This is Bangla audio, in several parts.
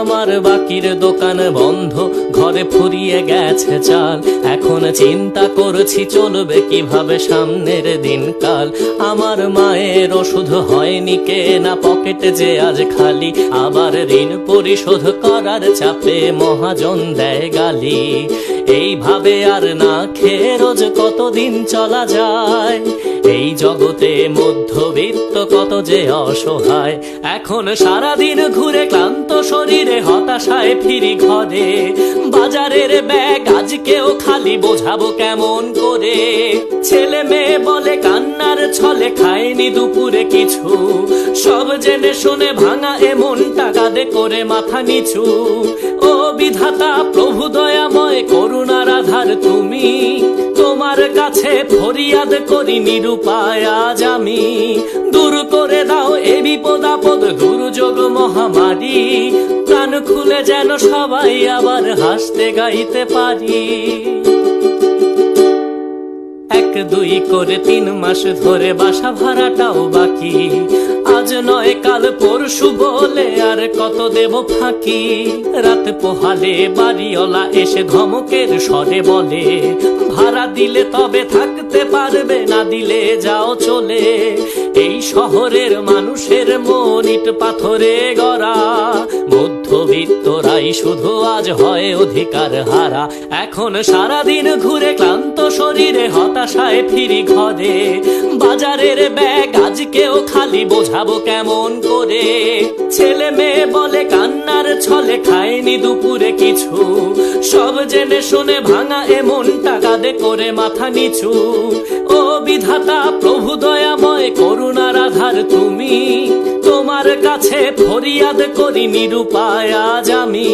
আমার বাকির দোকান বন্ধ, ঘরে ফুরিয়ে গেছে চাল। এখন চিন্তা করছি চলবে কিভাবে সামনের দিনকাল। আমার মায়ের ওষুধ হয়নি কেনা, পকেটে যে আজ খালি। আবার ঋণ পরিশোধ করার চাপে মহাজন দেয় গালি। এইভাবে আর না খেয়ে রোজ কতদিন চলা যায়। এই জগতে মধ্যবিত্ত কত যে অসহায়। এখন সারাদিন ঘুরে ক্লান্ত শরীরে হতাশায় ফিরি ঘরে। বাজারের ব্যাগ আজকেও খালি, বোঝাবো কেমন করে। ছেলে মেয়ে বলে কান্নার ছলে খায়নি দুপুরে কিছু। সব জেনে শুনে ভাঙা এমন টাকাদে করে মাথা নিচু। ও বিধাতা প্রভু দয়াময় করুণার আধার তুমি, তোমার কাছে ফরিয়াদ করি নিরুপায় আজ আমি। দূর করে দাও এ বিপদ আপদ দুর্যোগ মহামারী। প্রাণ খুলে যেন সবাই আবার হাসতে গাইতে পারি। 1 2 করে 3 মাস ধরে বাসা ভাড়াটাও বাকি। আজ নয় কাল পরশু বলে আর কত দেব ফাঁকি। রাত পোহালে বাড়িওয়ালা এসে ধমকের স্বরে বলে, ভাড়া দিলে তবে থাকতে পারবে, না দিলে যাও চলে। এই শহরের মানুষের মন ইট পাথরে গড়া। মধ্যবিত্তরাই শুধু আজ হয় অধিকার হারা। এখন সারাদিন ঘুরে ক্লান্ত শরীরে হতাশায় ফিরি ঘরে। বাজারের ব্যাগ আজকেও খালি, বোঝাবো কেমন করে। ছেলে মেয়ে বলে কান্নার ছলে খায়নি দুপুরে কিছু। সব জেনে শুনে ভাঙা এমন টাকাদে করে মাথা নিচু। ও বিধাতা প্রভু দয়াময় করুণার আধার তুমি, তোমার কাছে ফরিয়াদ করি নিরুপায় আজ আমি।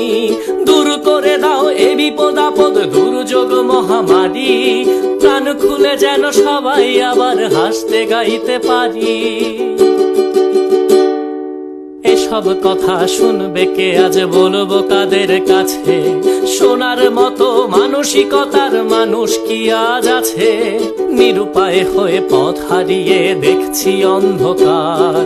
দূর করে দাও এ বিপদ আপদ দুর্যোগ মহামারী। প্রাণ খুলে যেন সবাই আবার হাসতে গাইতে পারি। এসব কথা শুনবে কে, আজ বলবো কাদের কাছে। শোনার মতো মানসিকতার মানুষ কি আজ আছে? নিরুপায় হয়ে পথ হারিয়ে দেখছি অন্ধকার।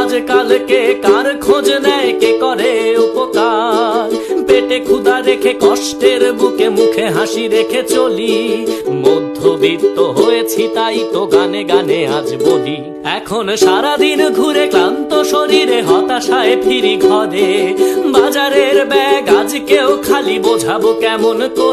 আজকালকে কার খোঁজ নেয়, কে করে উপকার? পেটে ক্ষুধা রেখে কষ্টের বুকে মুখে হাসি রেখে চলি। মধ্যবিত্ত হয়েছি তাই তো গানে গানে আজ বলি। এখন সারাদিন ঘুরে ক্লান্ত শরীরে হতাশায় ফিরি ঘরে। বাজারের ব্যাগ আজকেও খালি, বোঝাবো কেমন করে।